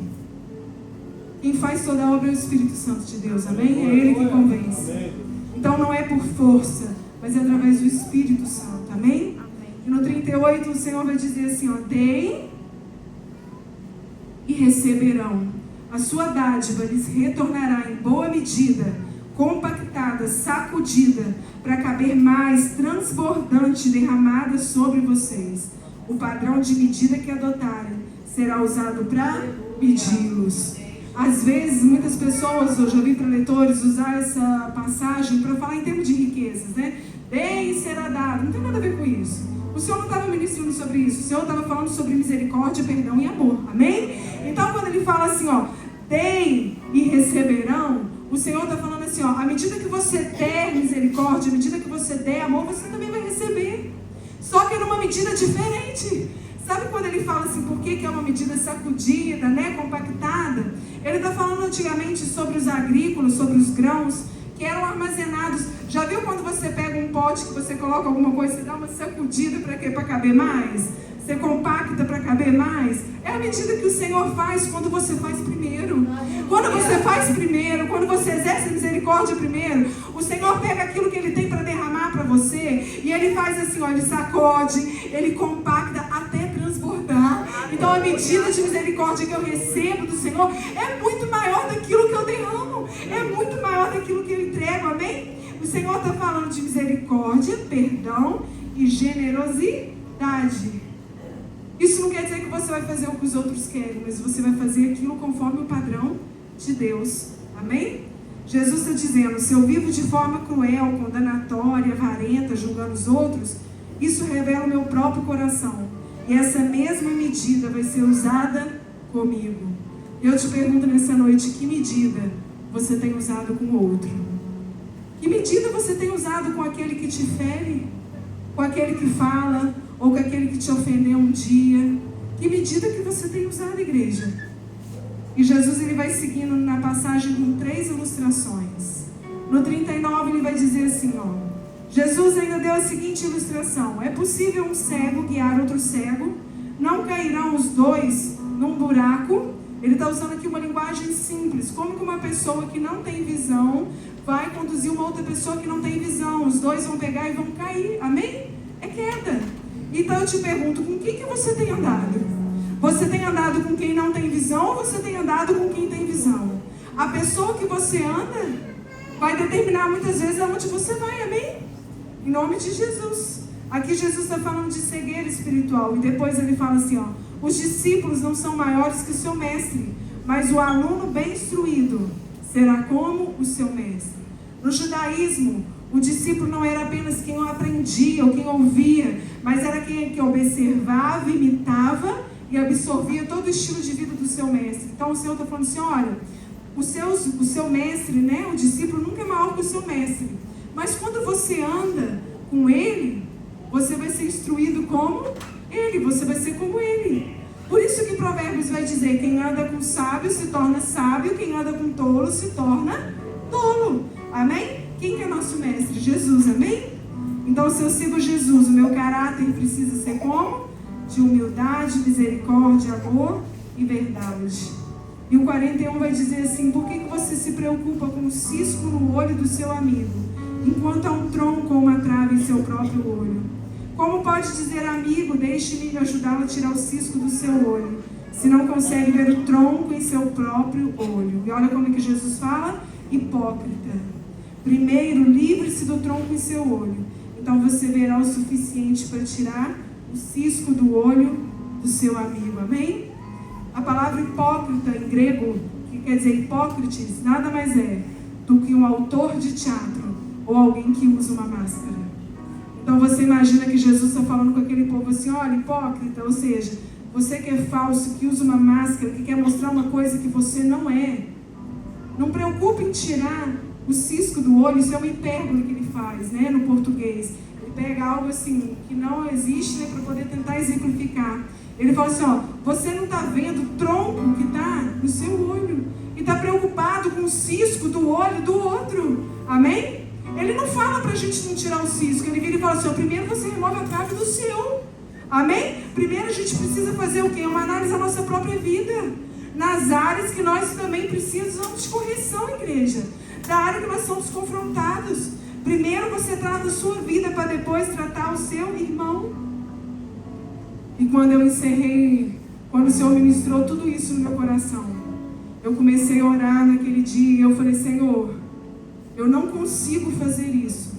Quem faz toda a obra é o Espírito Santo de Deus, amém? É Ele que convence. Então não é por força, mas é através do Espírito Santo, amém? E no 38 o Senhor vai dizer assim: ó, deem e receberão. A sua dádiva lhes retornará em boa medida, compactada, sacudida, para caber mais, transbordante, derramada sobre vocês. O padrão de medida que adotarem será usado para medi-los. Às vezes, muitas pessoas, eu já vi preletores usar essa passagem para falar em termos de riquezas, né? Dei e será dado. Não tem nada a ver com isso. O Senhor não estava ministrando sobre isso. O Senhor estava falando sobre misericórdia, perdão e amor. Amém? Então, quando ele fala assim, ó, dei e receberão, o Senhor está falando assim, ó, à medida que você der misericórdia, à medida que você der amor, você também vai receber. Só que numa medida diferente. Sabe quando ele fala assim, por que é uma medida sacudida, né, compactada? Ele está falando antigamente sobre os agrícolas, sobre os grãos que eram armazenados. Já viu quando você pega um pote que você coloca alguma coisa, você dá uma sacudida para quê? Para caber mais? Você compacta para caber mais? É a medida que o Senhor faz quando você faz primeiro. Quando você faz primeiro, quando você exerce misericórdia primeiro, o Senhor pega aquilo que Ele tem para derramar para você e Ele faz assim, ó, Ele sacode, Ele compacta até transbordar. Então a medida de misericórdia que eu recebo do Senhor é muito maior daquilo que eu derramo, é muito maior daquilo que eu entrego, amém? O Senhor está falando de misericórdia, perdão e generosidade. Isso não quer dizer que você vai fazer o que os outros querem, mas você vai fazer aquilo conforme o padrão de Deus. Amém? Jesus está dizendo, se eu vivo de forma cruel, condanatória, avarenta, julgando os outros, isso revela o meu próprio coração. E essa mesma medida vai ser usada comigo. Eu te pergunto nessa noite, que medida você tem usado com o outro? Que medida você tem usado com aquele que te fere? Com aquele que fala? Ou com aquele que te ofendeu um dia? Que medida que você tem usado, igreja? E Jesus, ele vai seguindo na passagem com 3 ilustrações. No 39 ele vai dizer assim, ó, Jesus ainda deu a seguinte ilustração: é possível um cego guiar outro cego? Não cairão os dois num buraco? Ele está usando aqui uma linguagem simples. Como que uma pessoa que não tem visão vai conduzir uma outra pessoa que não tem visão? Os dois vão pegar e vão cair, amém? É queda. Então eu te pergunto, com quem que você tem andado? Você tem andado com quem não tem visão ou você tem andado com quem tem visão? A pessoa que você anda vai determinar muitas vezes aonde você vai, amém? Em nome de Jesus. Aqui Jesus está falando de cegueira espiritual. E depois ele fala assim, ó, os discípulos não são maiores que o seu mestre, mas o aluno bem instruído será como o seu mestre. No judaísmo, o discípulo não era apenas quem aprendia ou quem ouvia, mas era quem que observava, imitava e absorvia todo o estilo de vida do seu mestre. Então o Senhor está falando assim, olha, o seu mestre, né, o discípulo nunca é maior que o seu mestre. Mas quando você anda com ele, você vai ser instruído como ele, você vai ser como ele. Por isso que Provérbios vai dizer, quem anda com sábio se torna sábio, quem anda com tolo se torna tolo. Amém? Quem que é nosso mestre? Jesus, amém? Então, se eu sigo Jesus, o meu caráter precisa ser como? De humildade, misericórdia, amor e verdade. E o 41 vai dizer assim, por que você se preocupa com o cisco no olho do seu amigo, enquanto há um tronco ou uma trave em seu próprio olho? Como pode dizer, amigo, deixe-me ajudá-lo a tirar o cisco do seu olho, se não consegue ver o tronco em seu próprio olho? E olha como é que Jesus fala, hipócrita. Primeiro, livre-se do tronco em seu olho, então você verá o suficiente para tirar o cisco do olho do seu amigo, amém? A palavra hipócrita em grego, que quer dizer hipócrites, nada mais é do que um autor de teatro ou alguém que usa uma máscara. Então você imagina que Jesus está falando com aquele povo assim, olha, hipócrita, ou seja, você que é falso, que usa uma máscara, que quer mostrar uma coisa que você não é, não preocupe em tirar o cisco do olho. Isso é uma hipérbole que ele faz, né, no português. Ele pega algo assim, que não existe, né, para poder tentar exemplificar. Ele fala assim, ó, você não está vendo o tronco que está no seu olho e está preocupado com o cisco do olho do outro, amém? Ele não fala para a gente não tirar o cisco, ele vira e fala assim, ó, primeiro você remove a trave do seu, amém? Primeiro a gente precisa fazer o quê? Uma análise da nossa própria vida, nas áreas que nós também precisamos de correção, igreja, da área que nós somos confrontados. Primeiro você trata a sua vida para depois tratar o seu irmão. E quando eu encerrei, quando o Senhor ministrou tudo isso no meu coração, eu comecei a orar naquele dia e eu falei, Senhor, eu não consigo fazer isso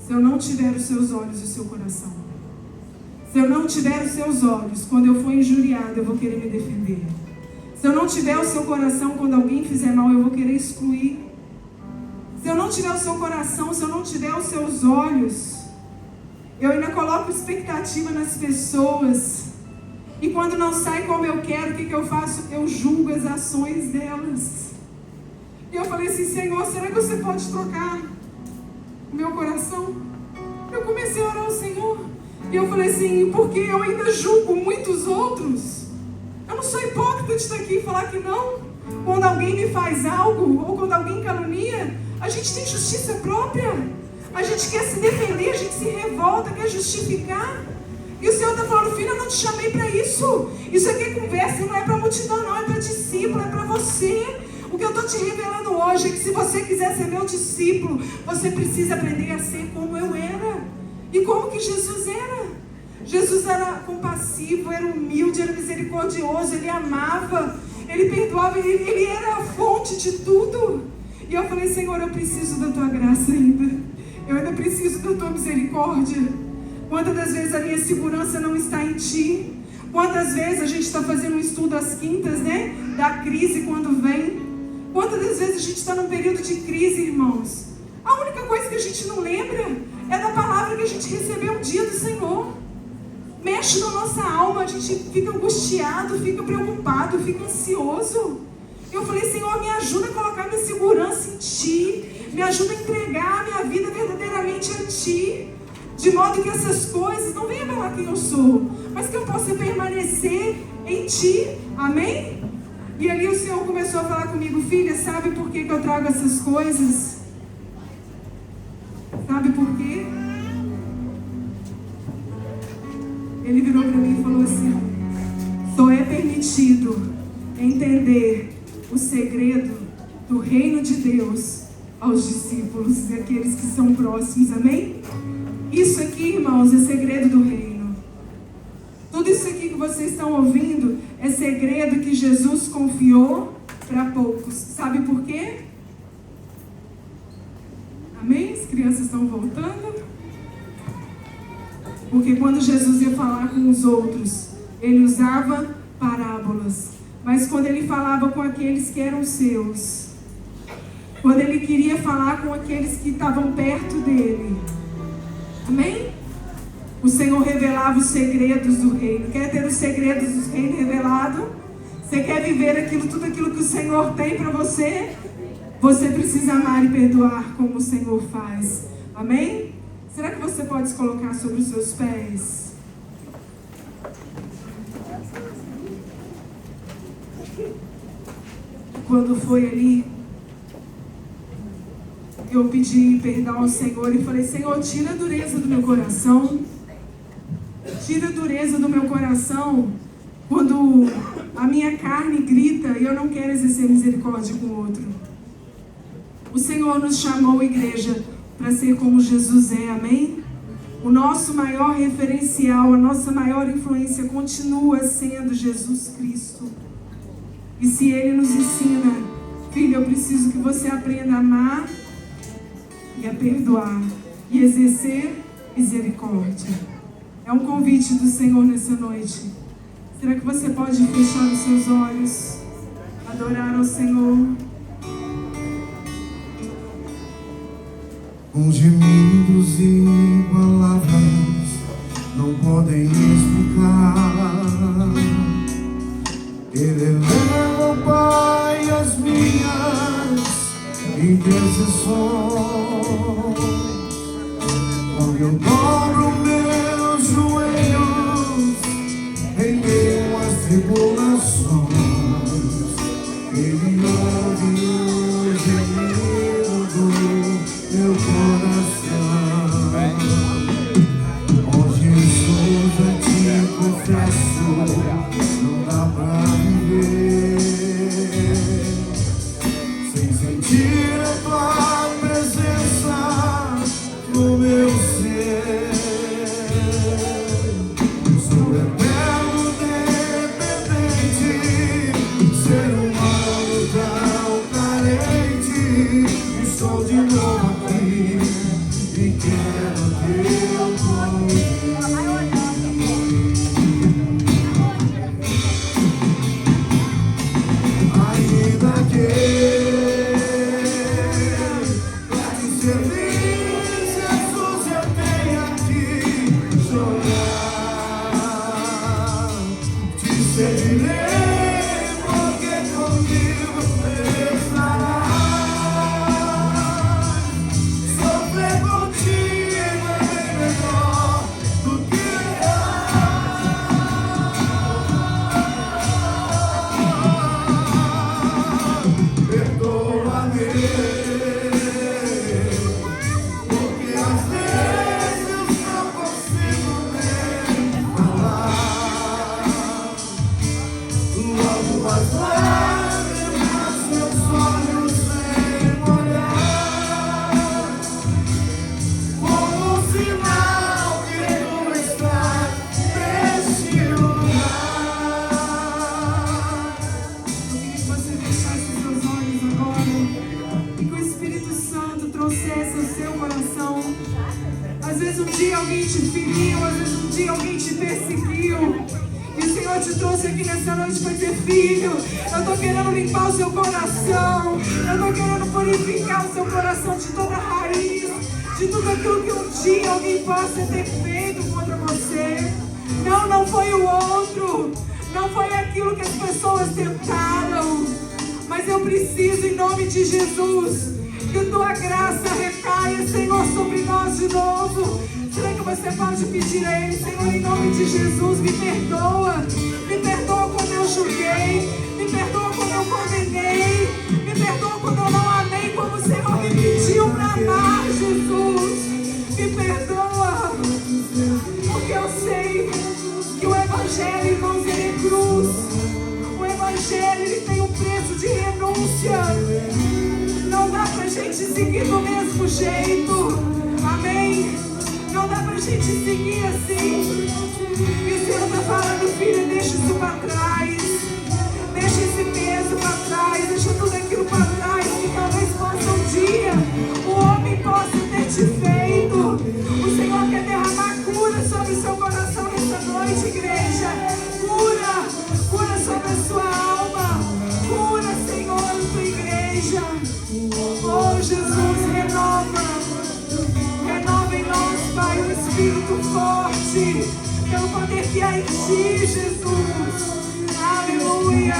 se eu não tiver os seus olhos e o seu coração. Se eu não tiver os seus olhos, quando eu for injuriado, eu vou querer me defender. Se eu não tiver o seu coração quando alguém fizer mal, eu vou querer excluir. Se eu não tiver o seu coração, se eu não tiver os seus olhos, eu ainda coloco expectativa nas pessoas. E quando não sai como eu quero, o que eu faço? Eu julgo as ações delas. E eu falei assim, Senhor, será que você pode trocar o meu coração? Eu comecei a orar ao Senhor. E eu falei assim, porque eu ainda julgo muitos outros. Eu não sou hipócrita de estar aqui e falar que não. Quando alguém me faz algo, ou quando alguém calunia, a gente tem justiça própria. A gente quer se defender, a gente se revolta, quer justificar. E o Senhor está falando, filha, eu não te chamei para isso. Isso aqui é conversa, não é para multidão não, é para discípulo, é para você. O que eu estou te revelando hoje é que se você quiser ser meu discípulo, você precisa aprender a ser como eu era. E como que Jesus era? Jesus era compassivo, era humilde, era misericordioso, ele amava, ele perdoava, ele era a fonte de tudo. E eu falei, Senhor, eu preciso da tua graça ainda. Eu ainda preciso da tua misericórdia. Quantas das vezes a minha segurança não está em ti? Quantas vezes a gente está fazendo um estudo às quintas, né? Da crise quando vem. Quantas das vezes a gente está num período de crise, irmãos? A única coisa que a gente não lembra é da palavra que a gente recebeu um dia do Senhor. Mexe na nossa alma, a gente fica angustiado, fica preocupado, fica ansioso. Eu falei, Senhor, me ajuda a colocar minha segurança em ti. Me ajuda a entregar a minha vida verdadeiramente a ti. De modo que essas coisas não venham falar quem eu sou, mas que eu possa permanecer em ti. Amém? E ali o Senhor começou a falar comigo, filha, sabe por que eu trago essas coisas? Sabe por quê? Ele virou para mim e falou assim, só é permitido entender o segredo do reino de Deus aos discípulos e aqueles que são próximos, amém? Isso aqui, irmãos, é segredo do reino. Tudo isso aqui que vocês estão ouvindo é segredo que Jesus confiou para poucos. Sabe por quê? Amém? As crianças estão voltando. Porque quando Jesus ia falar com os outros, ele usava parábolas. Mas quando ele falava com aqueles que eram seus, quando ele queria falar com aqueles que estavam perto dele, amém? O Senhor revelava os segredos do reino. Quer ter os segredos do reino revelado? Você quer viver tudo aquilo que o Senhor tem para você? Você precisa amar e perdoar como o Senhor faz. Amém? Será que você pode se colocar sobre os seus pés? Quando foi ali, eu pedi perdão ao Senhor e falei, Senhor, tira a dureza do meu coração. Tira a dureza do meu coração quando a minha carne grita e eu não quero exercer misericórdia com o outro. O Senhor nos chamou, igreja, para ser como Jesus é, amém? O nosso maior referencial, a nossa maior influência continua sendo Jesus Cristo. E se Ele nos ensina, filho, eu preciso que você aprenda a amar e a perdoar e exercer misericórdia. É um convite do Senhor nessa noite. Será que você pode fechar os seus olhos, adorar ao Senhor? Com gemidos e palavras não podem explicar. Eleva, Pai, as minhas intercessões. Quando eu dobro meus joelhos em meio às tribulações, Ele ouve o gemido do meu coração. Ó Jesus, eu te confesso, não dá pra viver sem sentir a tua presença. servir, Jesus, eu tenho a te chorar. Te servirei, porque comigo estarás. Sofrer contigo é bem melhor do que perdoa-me, porque às vezes não consigo nem falar. Logo as lágrimas, meus olhos vêm molhar, como um sinal que tu estás neste lugar. Eu queria que você fechasse os seus olhos agora e que o Espírito Santo trouxesse ao seu coração. Às vezes um dia alguém te feriu, às vezes um dia alguém te perseguiu. E o Senhor te trouxe aqui nessa noite para dizer: filho, eu estou querendo limpar o seu coração. Eu estou querendo purificar o seu coração de toda raiz, de tudo aquilo que um dia alguém possa ter feito contra você. Não foi o outro. Não foi aquilo que as pessoas tentaram. Mas eu preciso, em nome de Jesus, que tua graça recaia, Senhor, sobre nós de novo. Será que você pode pedir a Ele: Senhor, em nome de Jesus, me perdoa. Me perdoa quando eu julguei. Me perdoa quando eu condenei. Me perdoa quando eu não amei como o Senhor me pediu para amar, Jesus. Me perdoa. Porque eu sei que o Evangelho, irmãos, ele é cruz. O Evangelho, ele tem um preço de renúncia. Não dá pra gente seguir do mesmo jeito. Amém? Não dá pra gente seguir assim. E o Senhor está falando: filha, deixa isso para trás. Deixa esse peso para trás. Deixa tudo aquilo para trás, que talvez possa um dia o homem possa ter te feito. O Senhor quer derramar cura sobre o seu coração nessa noite, igreja. Cura sobre a sua alma. Cura, Senhor, a tua igreja. Oh, Jesus, renova em nós, Pai, o Espírito forte, pelo poder que há em ti, Jesus. Aleluia.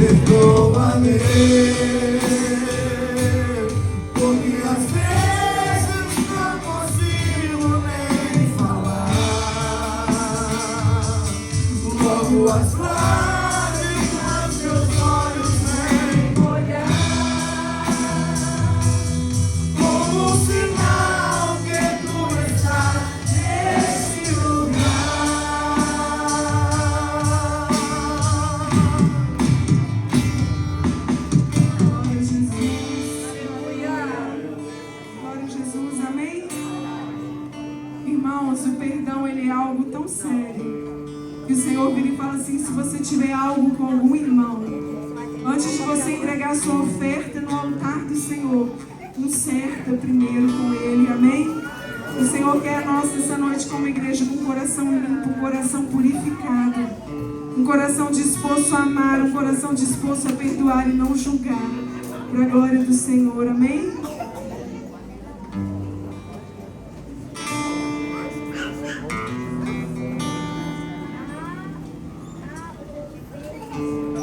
perdoa-me, porque às vezes não consigo nem falar. Logo as lágrimas, meus olhos vêm molhar, como um sinal que tu estás neste lugar. Glória a Jesus. Aleluia. Glória a Jesus. Amém? Irmãos, o perdão, ele é algo tão sério que o Senhor vira e fala assim: se você tiver algo com algum irmão, antes de você entregar a sua oferta no altar do Senhor, conserta primeiro com Ele. Amém? O Senhor quer a nós essa noite como igreja com um coração limpo, um coração purificado, um coração disposto a amar, um coração disposto a perdoar e não julgar, para a glória do Senhor. Amém?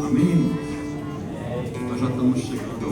Amém? Nós já estamos chegando ao